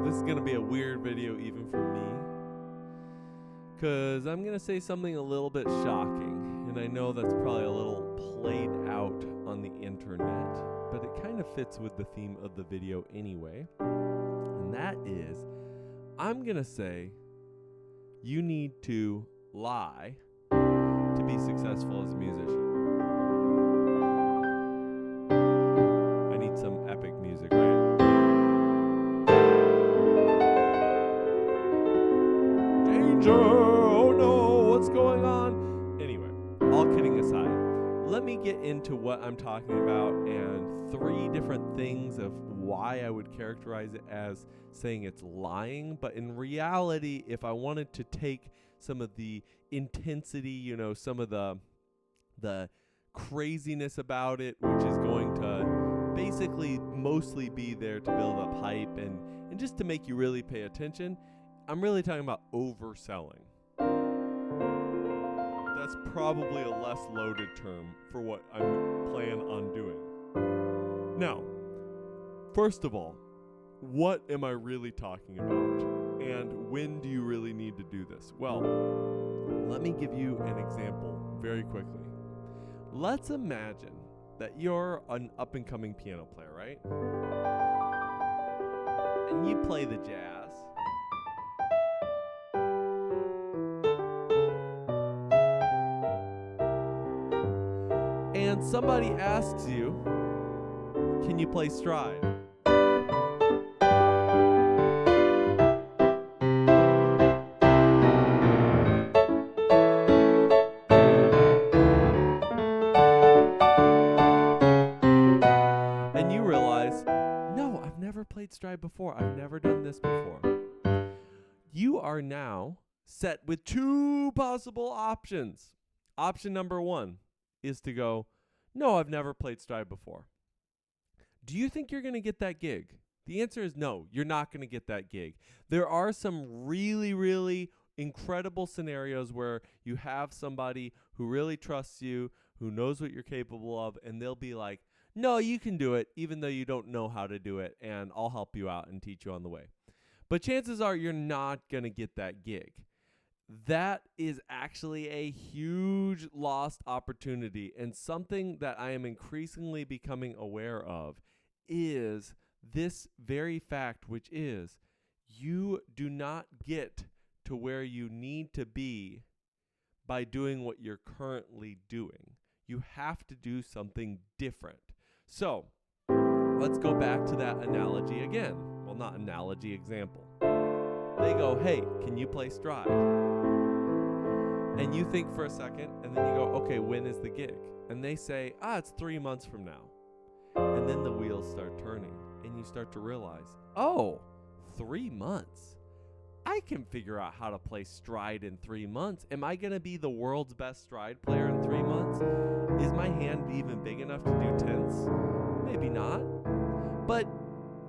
this is going to be a weird video even for me, because I'm going to say something a little bit shocking, and I know that's probably a little played out on the internet, but it kind of fits with the theme of the video anyway, and that is, I'm going to say you need to lie to be successful as a musician. I need some epic music, right? Danger! Oh no, what's going on? Anyway, all kidding aside, let me get into what I'm talking about and 3 different things of why I would characterize it as saying it's lying. But in reality, if I wanted to take some of the intensity, some of the craziness about it, which is going to basically mostly be there to build up hype and just to make you really pay attention, I'm really talking about overselling. That's probably a less loaded term for what I plan on doing. Now, first of all, what am I really talking about? And when do you really need to do this? Well, let me give you an example very quickly. Let's imagine that you're an up-and-coming piano player, right? And you play the jazz. And somebody asks you, can you play stride? And you realize, no, I've never played stride before. I've never done this before. You are now set with 2 possible options. Option number 1 is to go, no, I've never played stride before. Do you think you're going to get that gig? The answer is no, you're not going to get that gig. There are some really, really incredible scenarios where you have somebody who really trusts you, who knows what you're capable of, and they'll be like, no, you can do it, even though you don't know how to do it, and I'll help you out and teach you on the way. But chances are you're not going to get that gig. That is actually a huge lost opportunity, and something that I am increasingly becoming aware of is this very fact, which is you do not get to where you need to be by doing what you're currently doing. You have to do something different. So let's go back to that analogy again. Well, not analogy, example. They go, hey, can you play stride? And you think for a second, and then you go, okay, when is the gig? And they say, it's 3 months from now. And then the wheels start turning, and you start to realize, 3 months? I can figure out how to play stride in 3 months. Am I going to be the world's best stride player in 3 months? Is my hand even big enough to do tenths? Maybe not. But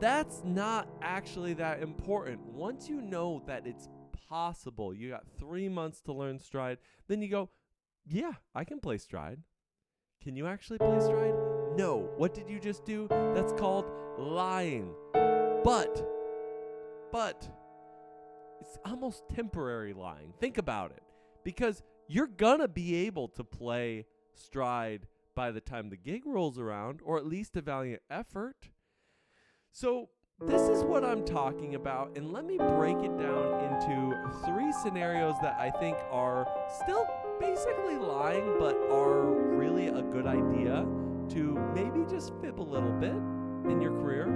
that's not actually that important. Once you know that it's possible, you got 3 months to learn stride, then you go, yeah, I can play stride. Can you actually play stride? No. What did you just do? That's called lying. But it's almost temporary lying. Think about it. Because you're gonna be able to play stride by the time the gig rolls around, or at least a valiant effort. So this is what I'm talking about, and let me break it down into 3 scenarios that I think are still basically lying, but are really a good idea to maybe just fib a little bit in your career.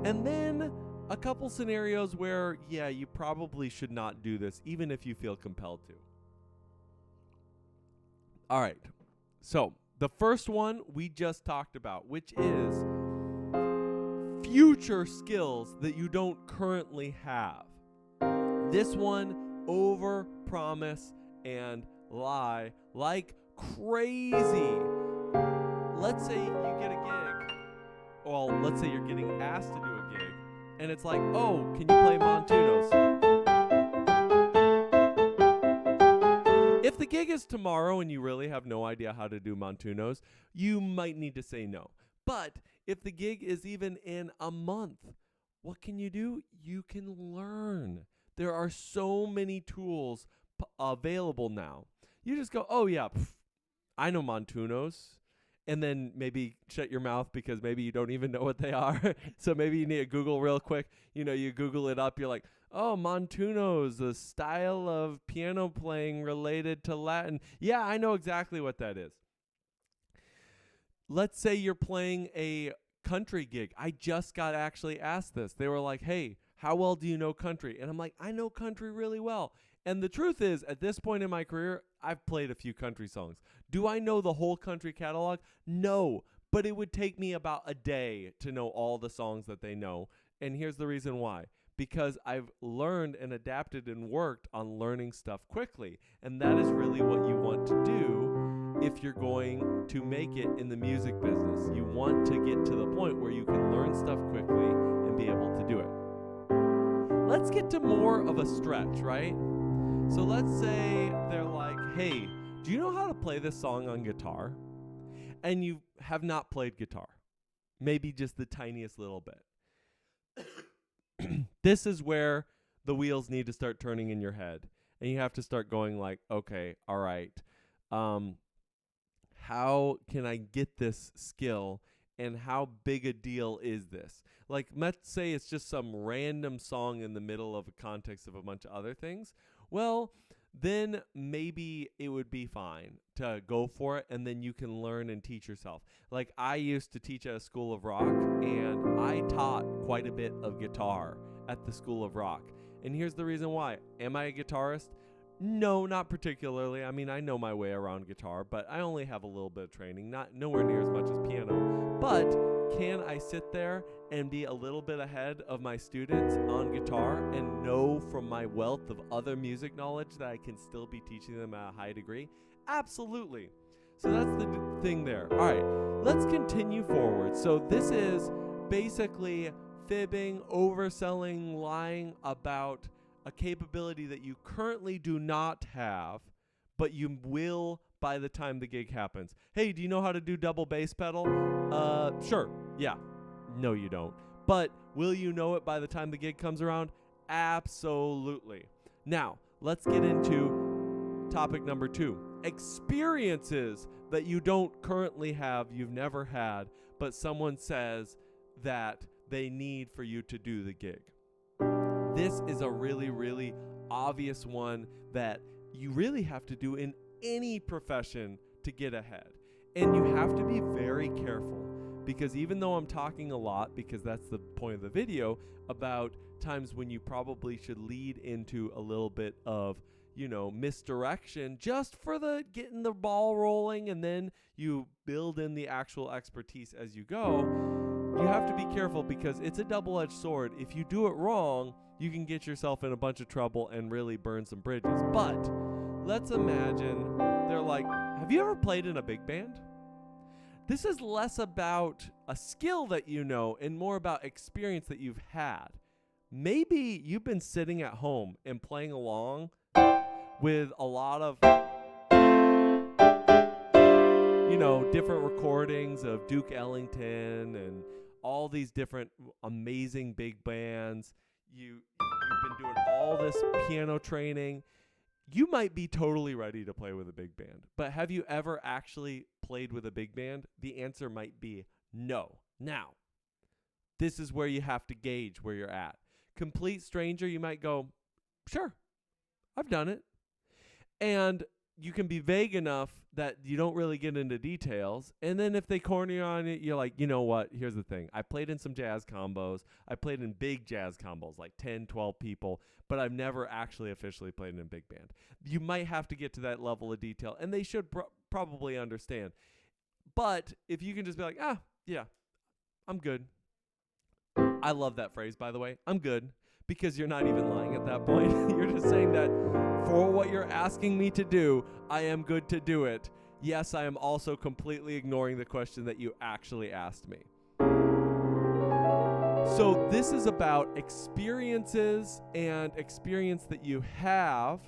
And then a couple scenarios where, yeah, you probably should not do this, even if you feel compelled to. All right, so the first one we just talked about, which is future skills that you don't currently have. This one, over-promise and lie like crazy. Let's say you get a gig. Well, let's say you're getting asked to do a gig, and it's like, oh, can you play Montunos? If the gig is tomorrow and you really have no idea how to do Montunos, you might need to say no. But if the gig is even in a month what can you do? You can learn. There are so many tools available now. You just go, oh yeah, I know Montunos. And then maybe shut your mouth because maybe you don't even know what they are. So maybe you need to Google real quick. You Google it up. You're like, oh, Montunos, the style of piano playing related to Latin. Yeah, I know exactly what that is. Let's say you're playing a country gig. I just got actually asked this. They were like, hey, how well do you know country? And I'm like, I know country really well. And the truth is, at this point in my career, I've played a few country songs. Do I know the whole country catalog? No, but it would take me about a day to know all the songs that they know. And here's the reason why. Because I've learned and adapted and worked on learning stuff quickly. And that is really what you want to do if you're going to make it in the music business. You want to get to the point where you can learn stuff quickly and be able to do it. Let's get to more of a stretch, right? So let's say they're like, hey, do you know how to play this song on guitar? And you have not played guitar. Maybe just the tiniest little bit. This is where the wheels need to start turning in your head. And you have to start going like, okay, all right. How can I get this skill? And how big a deal is this? Like, let's say it's just some random song in the middle of a context of a bunch of other things. Well, then maybe it would be fine to go for it, and then you can learn and teach yourself. Like, I used to teach at a School of Rock, and I taught quite a bit of guitar at the School of Rock. And here's the reason why. Am I a guitarist? No, not particularly. I mean, I know my way around guitar, but I only have a little bit of training, nowhere near as much as piano. But can I sit there and be a little bit ahead of my students on guitar and know from my wealth of other music knowledge that I can still be teaching them at a high degree? Absolutely. So that's the thing there. All right, let's continue forward. So this is basically fibbing, overselling, lying about a capability that you currently do not have, but you will by the time the gig happens. Hey, do you know how to do double bass pedal? Sure. Yeah. No, you don't. But will you know it by the time the gig comes around? Absolutely. Now, let's get into topic number 2. Experiences that you don't currently have, you've never had, but someone says that they need for you to do the gig. This is a really, really obvious one that you really have to do in any profession to get ahead. And you have to be very careful, because even though I'm talking a lot, because that's the point of the video, about times when you probably should lead into a little bit of, misdirection just for the getting the ball rolling, and then you build in the actual expertise as you go. You have to be careful, because it's a double-edged sword. If you do it wrong, you can get yourself in a bunch of trouble and really burn some bridges. But let's imagine they're like, have you ever played in a big band? This is less about a skill that you know and more about experience that you've had. Maybe you've been sitting at home and playing along with a lot of, different recordings of Duke Ellington and all these different amazing big bands. You've been doing all this piano training. You might be totally ready to play with a big band, but have you ever actually played with a big band? The answer might be no. Now, this is where you have to gauge where you're at. Complete stranger, you might go, sure, I've done it. And you can be vague enough that you don't really get into details. And then if they corner you on it, you're like, you know what? Here's the thing. I played in some jazz combos. I played in big jazz combos, like 10, 12 people, but I've never actually officially played in a big band. You might have to get to that level of detail, and they should probably understand. But if you can just be like, yeah, I'm good. I love that phrase, by the way. I'm good. Because you're not even lying at that point. You're just saying that for what you're asking me to do, I am good to do it. Yes, I am also completely ignoring the question that you actually asked me. So this is about experiences and experience that you have,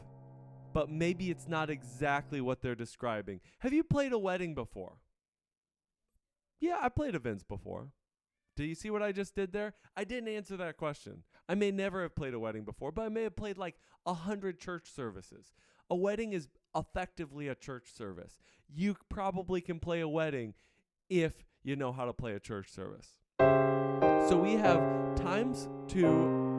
but maybe it's not exactly what they're describing. Have you played a wedding before? Yeah, I played events before. Do you see what I just did there? I didn't answer that question. I may never have played a wedding before, but I may have played like 100 church services. A wedding is effectively a church service. You probably can play a wedding if you know how to play a church service. So we have times to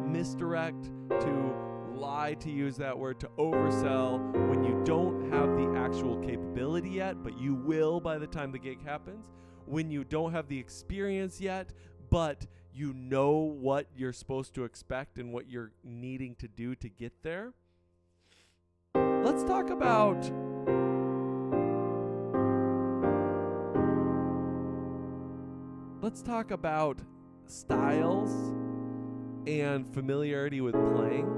misdirect, to lie, to use that word, to oversell when you don't have the actual capability yet, but you will by the time the gig happens. When you don't have the experience yet, but you know what you're supposed to expect and what you're needing to do to get there. Let's talk about styles and familiarity with playing.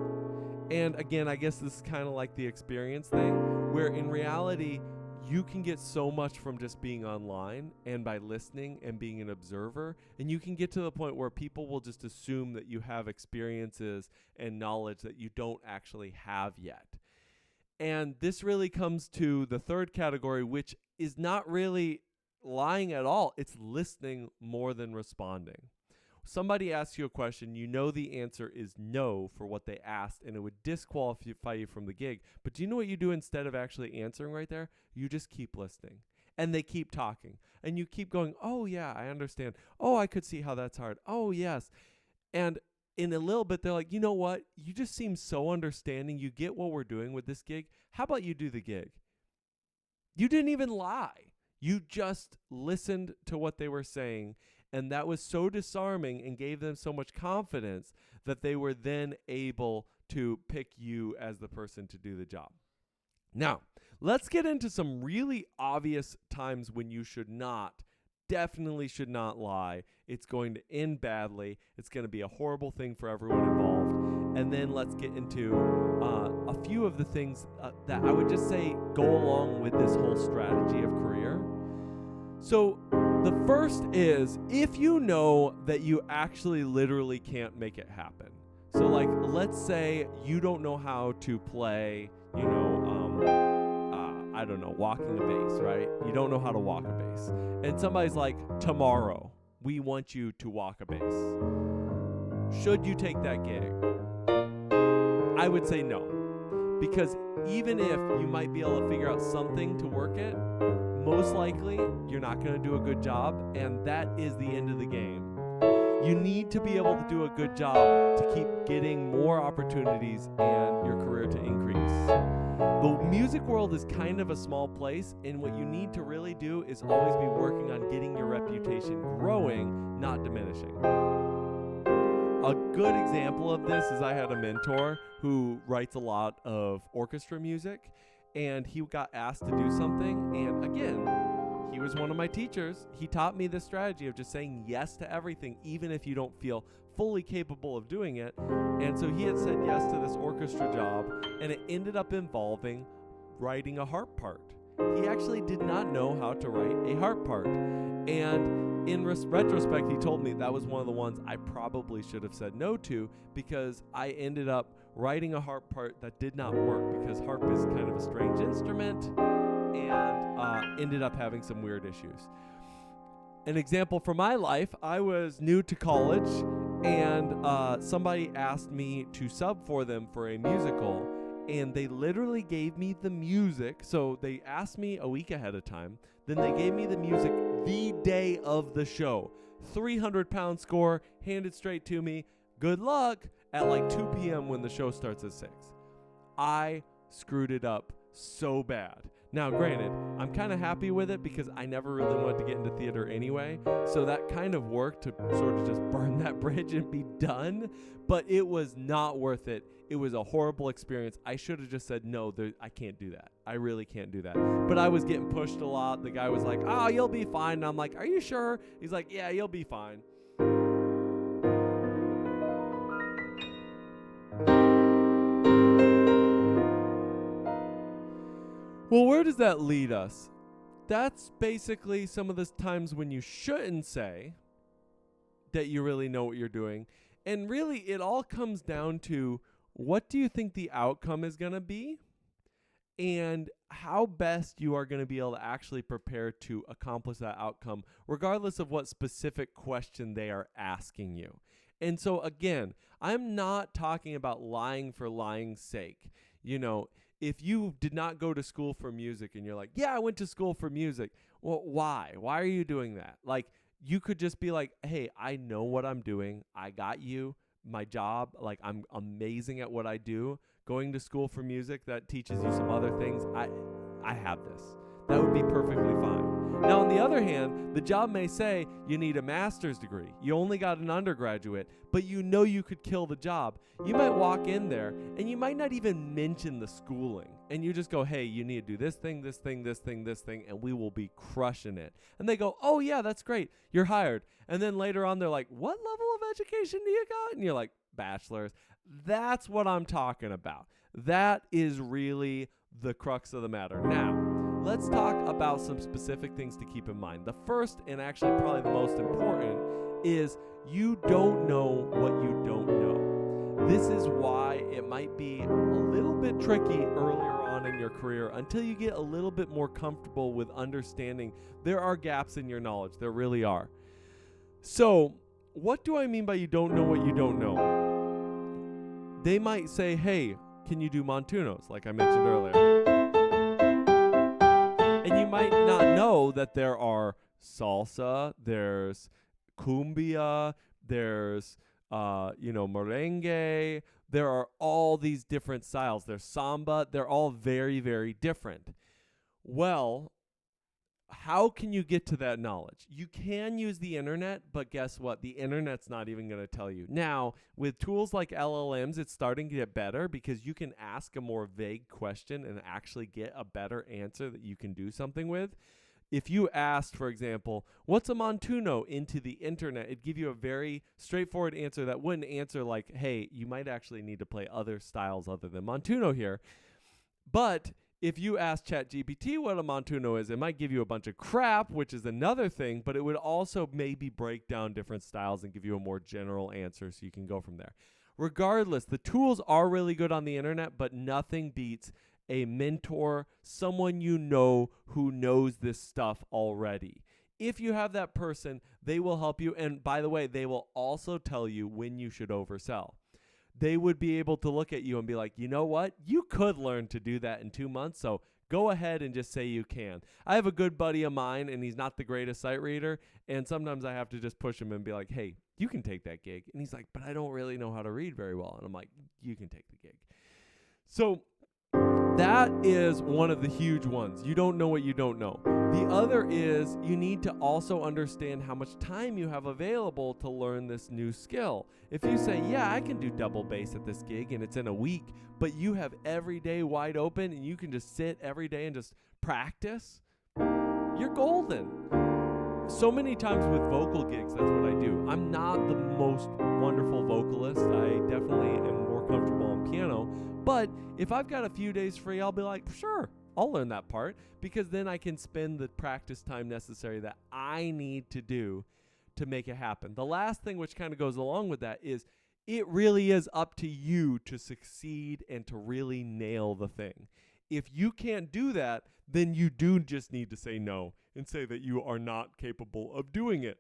And again, I guess this is kind of like the experience thing, where in reality, you can get so much from just being online and by listening and being an observer. And you can get to the point where people will just assume that you have experiences and knowledge that you don't actually have yet. And this really comes to the third category, which is not really lying at all. It's listening more than responding. Somebody asks you a question, you know the answer is no for what they asked, and it would disqualify you from the gig. But do you know what you do instead of actually answering right there? You just keep listening. And they keep talking. And you keep going, oh, yeah, I understand. Oh, I could see how that's hard. Oh, yes. And in a little bit, they're like, you know what? You just seem so understanding. You get what we're doing with this gig. How about you do the gig? You didn't even lie. You just listened to what they were saying. And that was so disarming and gave them so much confidence that they were then able to pick you as the person to do the job. Now, let's get into some really obvious times when you definitely should not lie. It's going to end badly. It's going to be a horrible thing for everyone involved. And then let's get into a few of the things that I would just say go along with this whole strategy of career. So the first is if you know that you actually literally can't make it happen. So like, let's say you don't know how to play, I don't know, walking a bass, right? You don't know how to walk a bass. And somebody's like, tomorrow, we want you to walk a bass. Should you take that gig? I would say no. Because even if you might be able to figure out something to work it, most likely you're not going to do a good job, and that is the end of the game. You need to be able to do a good job to keep getting more opportunities and your career to increase. The music world is kind of a small place, and what you need to really do is always be working on getting your reputation growing, not diminishing. A good example of this is I had a mentor who writes a lot of orchestra music, and he got asked to do something, and again, he was one of my teachers. He taught me the strategy of just saying yes to everything, even if you don't feel fully capable of doing it. And so he had said yes to this orchestra job, and it ended up involving writing a harp part. He actually did not know how to write a harp part. And in retrospect, he told me that was one of the ones I probably should have said no to, because I ended up writing a harp part that did not work, because harp is kind of a strange instrument, and ended up having some weird issues. An example from my life, I was new to college, and somebody asked me to sub for them for a musical, and they literally gave me the music. So they asked me a week ahead of time, then they gave me the music the day of the show. 300-pound score, handed straight to me. Good luck at like 2 p.m. when the show starts at 6. I screwed it up so bad. Now, granted, I'm kind of happy with it because I never really wanted to get into theater anyway, so that kind of worked to sort of just burn that bridge and be done, but it was not worth it. It was a horrible experience. I should have just said, no, I can't do that. I really can't do that. But I was getting pushed a lot. The guy was like, oh, you'll be fine. And I'm like, are you sure? He's like, yeah, you'll be fine. Well, where does that lead us? That's basically some of the times when you shouldn't say that you really know what you're doing. And really, it all comes down to, what do you think the outcome is going to be? and how best you are going to be able to actually prepare to accomplish that outcome, regardless of what specific question they are asking you. And so, again, I'm not talking about lying for lying's sake. You know, if you did not go to school for music and you're like, yeah, I went to school for music. Well, why? Why are you doing that? Like, you could just be like, hey, I know what I'm doing. I got you. My job, like, I'm amazing at what I do. Going to school for music that teaches you some other things, I have this. That would be perfectly fine. Now, on the other hand, the job may say you need a master's degree. You only got an undergraduate, but you know you could kill the job. You might walk in there, and you might not even mention the schooling. And you just go, hey, you need to do this thing, this thing, this thing, this thing, and we will be crushing it. And they go, oh, yeah, that's great. You're hired. And then later on, they're like, what level of education do you got? And you're like, bachelor's. That's what I'm talking about. That is really the crux of the matter. Now, let's talk about some specific things to keep in mind. The first, and actually probably the most important, is you don't know what you don't know. This is why it might be a little bit tricky earlier on in your career until you get a little bit more comfortable with understanding there are gaps in your knowledge. There really are. So, what do I mean by you don't know what you don't know? They might say, hey, can you do Montunos, like I mentioned earlier? And you might not know that there are salsa, there's cumbia, there's, merengue. There are all these different styles. There's samba. They're all very, very different. Well, how can you get to that knowledge? You can use the internet, but guess what? The internet's not even going to tell you. Now, with tools like LLMs, it's starting to get better because you can ask a more vague question and actually get a better answer that you can do something with. If you asked, for example, what's a montuno into the internet, it'd give you a very straightforward answer that wouldn't answer like, hey, you might actually need to play other styles other than montuno here. But if you ask ChatGPT what a montuno is, it might give you a bunch of crap, which is another thing, but it would also maybe break down different styles and give you a more general answer so you can go from there. Regardless, the tools are really good on the internet, but nothing beats a mentor, someone you know who knows this stuff already. If you have that person, they will help you. And by the way, they will also tell you when you should oversell. They would be able to look at you and be like, you know what? You could learn to do that in 2 months, so go ahead and just say you can. I have a good buddy of mine, and he's not the greatest sight reader, and sometimes I have to just push him and be like, hey, you can take that gig. And he's like, but I don't really know how to read very well. And I'm like, you can take the gig. So that is one of the huge ones. You don't know what you don't know. The other is you need to also understand how much time you have available to learn this new skill. If you say, yeah, I can do double bass at this gig and it's in a week, but you have every day wide open and you can just sit every day and just practice, you're golden. So many times with vocal gigs, that's what I do. I'm not the most wonderful vocalist. I definitely am more comfortable on piano. But if I've got a few days free, I'll be like, sure, I'll learn that part, because then I can spend the practice time necessary that I need to do to make it happen. The last thing, which kind of goes along with that, is it really is up to you to succeed and to really nail the thing. If you can't do that, then you do just need to say no and say that you are not capable of doing it.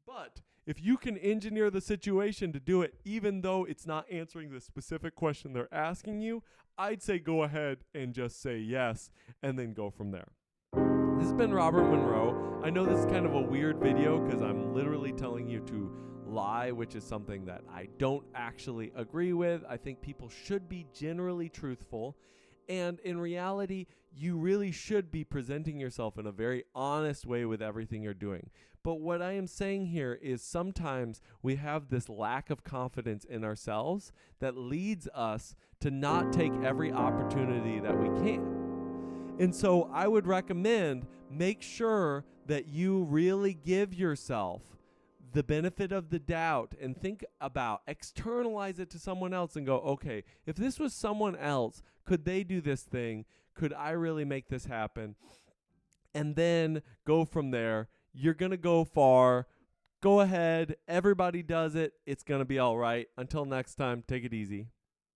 But if you can engineer the situation to do it, even though it's not answering the specific question they're asking you, I'd say go ahead and just say yes and then go from there. This has been Robert Monroe. I know this is kind of a weird video because I'm literally telling you to lie, which is something that I don't actually agree with. I think people should be generally truthful. And in reality, you really should be presenting yourself in a very honest way with everything you're doing. But what I am saying here is sometimes we have this lack of confidence in ourselves that leads us to not take every opportunity that we can. And so I would recommend make sure that you really give yourself the benefit of the doubt and think about, externalize it to someone else and go, okay, if this was someone else, could they do this thing? Could I really make this happen? And then go from there. You're going to go far. Go ahead. Everybody does it. It's going to be all right. Until next time, take it easy.